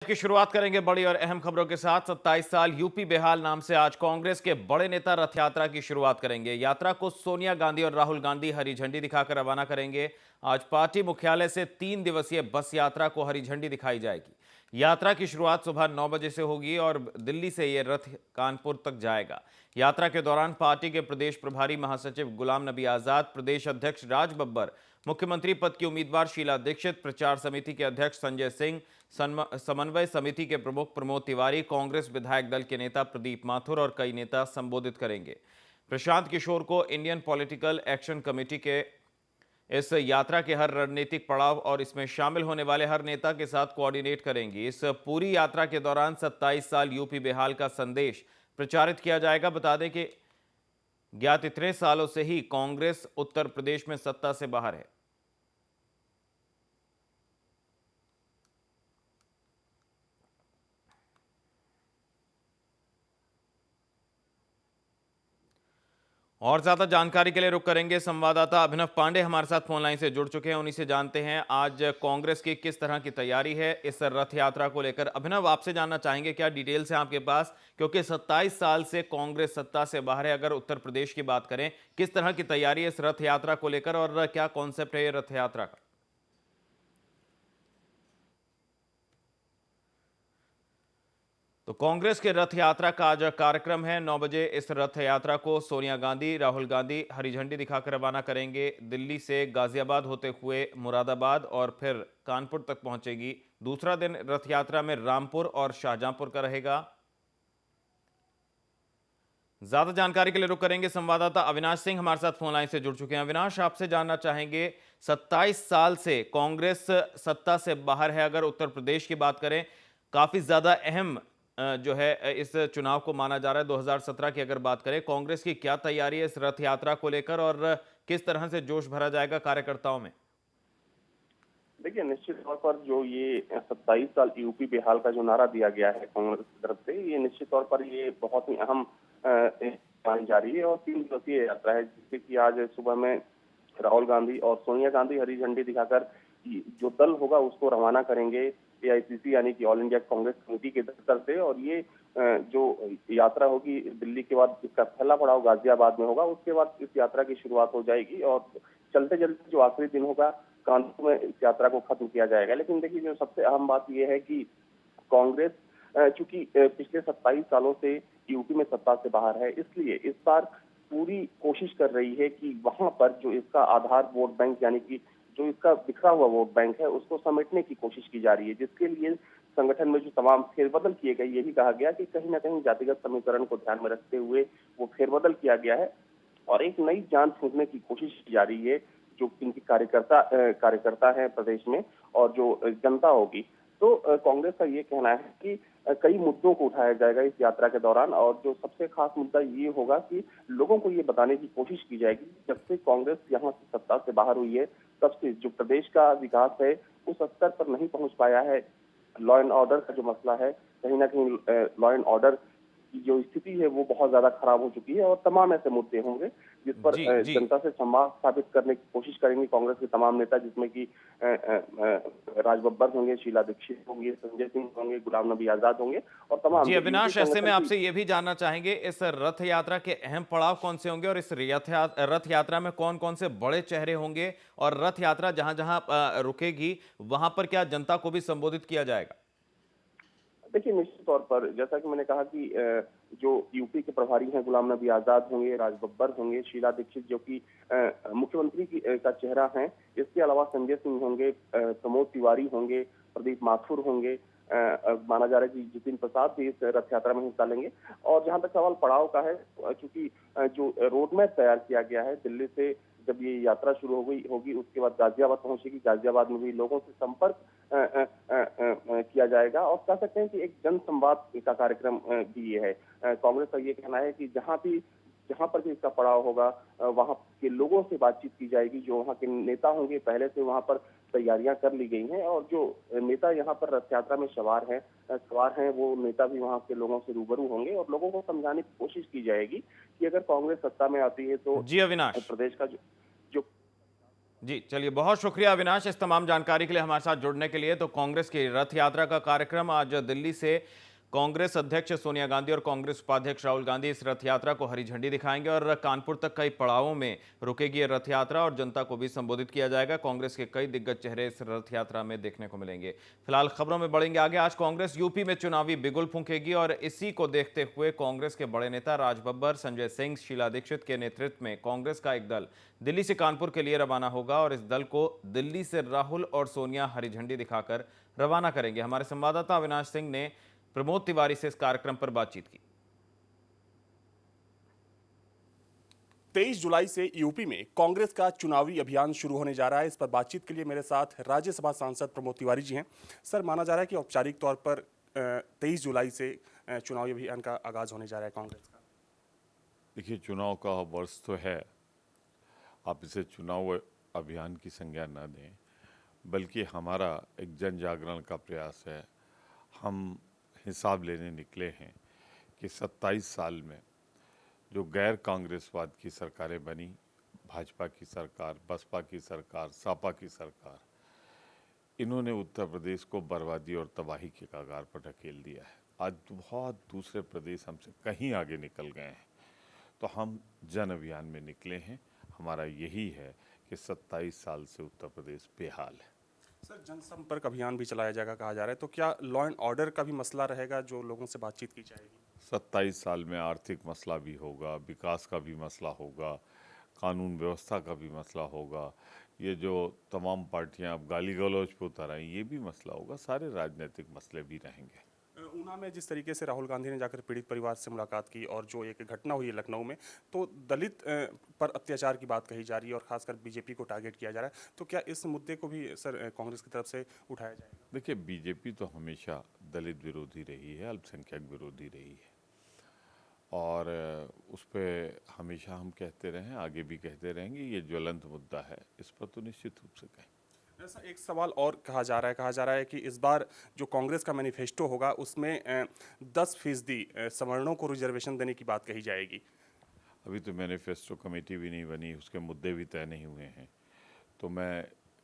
की शुरुआत करेंगे बड़ी और अहम खबरों के साथ। 27 साल यूपी बेहाल नाम से आज कांग्रेस के बड़े नेता रथ यात्रा की शुरुआत करेंगे। यात्रा को सोनिया गांधी और राहुल गांधी हरी झंडी दिखाकर रवाना करेंगे। आज पार्टी मुख्यालय से 3 दिवसीय बस यात्रा को हरी झंडी दिखाई जाएगी। यात्रा की शुरुआत सुबह 9 बजे से होगी और दिल्ली से यह रथ कानपुर तक जाएगा। यात्रा के दौरान पार्टी के प्रदेश प्रभारी महासचिव गुलाम नबी आजाद, प्रदेश अध्यक्ष राज बब्बर, मुख्यमंत्री पद की उम्मीदवार शीला दीक्षित, प्रचार समिति के अध्यक्ष संजय सिंह, समन्वय समिति के प्रमुख प्रमोद तिवारी, कांग्रेस विधायक दल के नेता प्रदीप माथुर और कई नेता संबोधित करेंगे। प्रशांत किशोर को इंडियन पॉलिटिकल एक्शन कमेटी के इस यात्रा के हर रणनीतिक पड़ाव और इसमें शामिल होने वाले हर नेता के साथ कोऑर्डिनेट करेंगी। इस पूरी यात्रा के दौरान 27 साल यूपी बेहाल का संदेश प्रचारित किया जाएगा। बता दें कि ज्ञात इतने सालों से ही कांग्रेस उत्तर प्रदेश में सत्ता से बाहर है। और ज्यादा जानकारी के लिए रुक करेंगे संवाददाता अभिनव पांडे हमारे साथ फोन लाइन से जुड़ चुके हैं। उन्हीं से जानते हैं आज कांग्रेस की किस तरह की तैयारी है इस रथ यात्रा को लेकर। अभिनव, आपसे जानना चाहेंगे क्या डिटेल्स हैं आपके पास, क्योंकि 27 साल से कांग्रेस सत्ता से बाहर है। अगर उत्तर प्रदेश की बात करें, किस तरह की तैयारी है इस रथ यात्रा को लेकर और क्या कॉन्सेप्ट है ये रथ यात्रा का? तो कांग्रेस के रथ यात्रा का आज कार्यक्रम है। 9 बजे इस रथ यात्रा को सोनिया गांधी, राहुल गांधी हरी झंडी दिखाकर रवाना करेंगे। दिल्ली से गाजियाबाद होते हुए मुरादाबाद और फिर कानपुर तक पहुंचेगी। दूसरा दिन रथ यात्रा में रामपुर और शाहजहांपुर का रहेगा। ज्यादा जानकारी के लिए रुक करेंगे संवाददाता अविनाश सिंह हमारे साथ फोन लाइन से जुड़ चुके हैं। अविनाश, आपसे जानना चाहेंगे, 27 साल से कांग्रेस सत्ता से बाहर है। अगर उत्तर प्रदेश की बात करें, काफी ज्यादा अहम जो है इस चुनाव को माना जा रहा है। 2017 की अगर बात करें, कांग्रेस की क्या तैयारी है इस रथ यात्रा को लेकर और किस तरह से जोश भरा जाएगा कार्यकर्ताओं में? देखिए, निश्चित तौर पर जो ये 27 साल यूपी बेहाल का जो नारा दिया गया है कांग्रेस की तरफ से, ये निश्चित तौर पर ये बहुत ही अहम मानी जा रही है और 3 दिवसीय यात्रा है, जिससे कि आज सुबह में राहुल गांधी और सोनिया गांधी हरी झंडी दिखाकर जो दल होगा उसको रवाना करेंगे एआईसीसी यानी कि ऑल इंडिया कांग्रेस कमेटी के दफ्तर से। और ये जो यात्रा होगी दिल्ली के बाद इसका पहला पड़ाव गाजियाबाद में होगा, उसके बाद इस यात्रा की शुरुआत हो जाएगी और चलते चलते जो आखिरी दिन होगा कानपुर में इस यात्रा को खत्म किया जाएगा। लेकिन देखिए, जो सबसे अहम बात यह है कि कांग्रेस चूंकि पिछले 27 सालों से यूपी में सत्ता से बाहर है, इसलिए इस बार पूरी कोशिश कर रही है कि वहां पर जो इसका आधार वोट बैंक यानी कि जो इसका बिखरा हुआ वोट बैंक है उसको समेटने की कोशिश की जा रही है, जिसके लिए संगठन में जो तमाम फेरबदल किए गए, यही कहा गया कि कहीं ना कहीं जातिगत समीकरण को ध्यान में रखते हुए वो फेरबदल किया गया है और एक नई जान फूंकने की कोशिश की जा रही है जो इनकी कार्यकर्ता है प्रदेश में और जो जनता होगी। तो कांग्रेस का ये कहना है कि कई मुद्दों को उठाया जाएगा इस यात्रा के दौरान और जो सबसे खास मुद्दा ये होगा कि लोगों को ये बताने की कोशिश की जाएगी कि जब से कांग्रेस यहाँ से सत्ता से बाहर हुई है, तब से जो प्रदेश का विकास है उस स्तर पर नहीं पहुंच पाया है। लॉ एंड ऑर्डर का जो मसला है, कहीं ना कहीं लॉ एंड ऑर्डर की जो स्थिति है वो बहुत ज्यादा खराब हो चुकी है और तमाम ऐसे मुद्दे होंगे जिस पर जी जी। जनता से संवाद स्थापित करने की कोशिश करेंगे कांग्रेस के तमाम नेता, जिसमें कि राज बब्बर होंगे, शीला दीक्षित होंगे, संजय सिंह होंगे, गुलाम नबी आजाद होंगे और तमाम जी जो यूपी अविनाश, ऐसे में संगठन की। आपसे यह भी जानना चाहेंगे, इस रथ यात्रा के अहम पड़ाव कौन से होंगे और इस रथ यात्रा में कौन कौन से बड़े चेहरे होंगे और रथ यात्रा जहां जहां रुकेगी वहां पर क्या जनता को भी संबोधित किया जाएगा? देखिए, निश्चित तौर पर जैसा कि मैंने कहा कि जो यूपी के प्रभारी हैं गुलाम नबी आजाद होंगे, राज बब्बर होंगे, शीला दीक्षित जो कि मुख्यमंत्री का चेहरा हैं, इसके अलावा संजय सिंह होंगे, प्रमोद तिवारी होंगे, प्रदीप माथुर होंगे, माना जा रहा है कि जितिन प्रसाद भी इस रथ यात्रा में हिस्सा लेंगे। और जहां तक सवाल पड़ाव का है, चूंकि जो रोड मैप तैयार किया गया है, दिल्ली से जब ये यात्रा शुरू हो गई होगी उसके बाद गाजियाबाद पहुंचेगी, गाजियाबाद में भी लोगों से संपर्क किया जाएगा और कह सकते हैं कि एक जनसंवाद का कार्यक्रम भी ये है। कांग्रेस का ये कहना है कि जहां पर भी इसका पड़ाव होगा वहां के लोगों से बातचीत की जाएगी, जो वहां के नेता होंगे पहले से वहां पर तैयारियां कर ली गई हैं और जो नेता यहाँ पर रथ यात्रा में सवार हैं वो नेता भी वहां के लोगों से रूबरू होंगे और लोगों को समझाने की कोशिश की जाएगी कि अगर कांग्रेस सत्ता में आती है तो जी अविनाश। प्रदेश का जो जी, चलिए बहुत शुक्रिया अविनाश इस तमाम जानकारी के लिए हमारे साथ जुड़ने के लिए। तो कांग्रेस की रथ यात्रा का कार्यक्रम आज दिल्ली से कांग्रेस अध्यक्ष सोनिया गांधी और कांग्रेस उपाध्यक्ष राहुल गांधी इस रथ यात्रा को हरी झंडी दिखाएंगे और कानपुर तक कई पड़ावों में रुकेगी ये रथ यात्रा और जनता को भी संबोधित किया जाएगा। कांग्रेस के कई दिग्गज चेहरे इस रथ यात्रा में देखने को मिलेंगे। फिलहाल खबरों में बढ़ेंगे आगे। आज कांग्रेस यूपी में चुनावी बिगुल फूंकेगी और इसी को देखते हुए कांग्रेस के बड़े नेता राज बब्बर, संजय सिंह, शीला दीक्षित के नेतृत्व में कांग्रेस का एक दल दिल्ली से कानपुर के लिए रवाना होगा और इस दल को दिल्ली से राहुल और सोनिया हरी झंडी दिखाकर रवाना करेंगे। हमारे संवाददाता अविनाश सिंह ने प्रमोद तिवारी से इस कार्यक्रम पर बातचीत की। 23 जुलाई से यूपी में कांग्रेस का चुनावी अभियान शुरू होने जा रहा है। इस पर बातचीत के लिए मेरे साथ राज्यसभा सांसद प्रमोद तिवारी जी हैं। सर, माना जा रहा है कि औपचारिक तौर पर 23 जुलाई से चुनावी अभियान का आगाज होने जा रहा है कांग्रेस का। देखिए, चुनाव का वर्ष तो है, आप इसे चुनाव अभियान की संज्ञा न दें, बल्कि हमारा एक जन जागरण का प्रयास है। हम हिसाब लेने निकले हैं कि 27 साल में जो गैर कांग्रेसवाद की सरकारें बनी, भाजपा की सरकार, बसपा की सरकार, सपा की सरकार, इन्होंने उत्तर प्रदेश को बर्बादी और तबाही के कगार पर ढकेल दिया है। आज बहुत दूसरे प्रदेश हमसे कहीं आगे निकल गए हैं, तो हम जन अभियान में निकले हैं। हमारा यही है कि 27 साल से उत्तर प्रदेश बेहाल है। सर, जनसंपर्क अभियान भी चलाया जाएगा कहा जा रहा है, तो क्या लॉ एंड ऑर्डर का भी मसला रहेगा जो लोगों से बातचीत की जाएगी? 27 साल में आर्थिक मसला भी होगा, विकास का भी मसला होगा, कानून व्यवस्था का भी मसला होगा, ये जो तमाम पार्टियां अब गाली गलौज पे उतर आई, ये भी मसला होगा, सारे राजनीतिक मसले भी रहेंगे। ऊना में जिस तरीके से राहुल गांधी ने जाकर पीड़ित परिवार से मुलाकात की और जो एक घटना हुई है लखनऊ में, तो दलित पर अत्याचार की बात कही जा रही है और खासकर बीजेपी को टारगेट किया जा रहा है, तो क्या इस मुद्दे को भी सर कांग्रेस की तरफ से उठाया जाएगा? देखिए, बीजेपी तो हमेशा दलित विरोधी रही है, अल्पसंख्यक विरोधी रही है, और उस पर हमेशा हम कहते रहे हैं, आगे भी कहते रहेंगे। ये ज्वलंत मुद्दा है, इस पर तो निश्चित रूप से कहें। ऐसा एक सवाल और कहा जा रहा है कि इस बार जो कांग्रेस का मैनिफेस्टो होगा उसमें 10% सवर्णों को रिजर्वेशन देने की बात कही जाएगी। अभी तो मैनिफेस्टो कमेटी भी नहीं बनी, उसके मुद्दे भी तय नहीं हुए हैं, तो मैं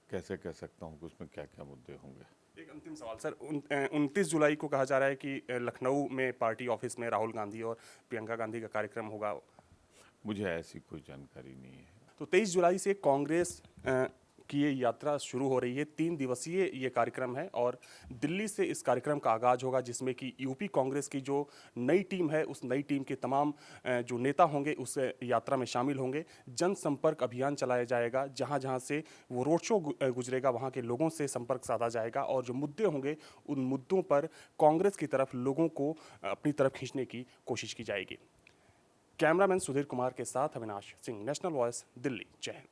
कैसे कह सकता हूँ कि उसमें क्या क्या मुद्दे होंगे। एक अंतिम सवाल सर, 29 जुलाई को कहा जा रहा है कि लखनऊ में पार्टी ऑफिस में राहुल गांधी और प्रियंका गांधी का कार्यक्रम होगा। मुझे ऐसी कोई जानकारी नहीं है। तो 23 जुलाई से कांग्रेस की ये यात्रा शुरू हो रही है। 3 दिवसीय ये कार्यक्रम है और दिल्ली से इस कार्यक्रम का आगाज होगा, जिसमें कि यूपी कांग्रेस की जो नई टीम है उस नई टीम के तमाम जो नेता होंगे उस यात्रा में शामिल होंगे। जनसंपर्क अभियान चलाया जाएगा, जहां जहां से वो रोड शो गुजरेगा वहां के लोगों से संपर्क साधा जाएगा और जो मुद्दे होंगे उन मुद्दों पर कांग्रेस की तरफ लोगों को अपनी तरफ खींचने की कोशिश की जाएगी। कैमरामैन सुधीर कुमार के साथ अविनाश सिंह, नेशनल वॉइस, दिल्ली। जय हिंद।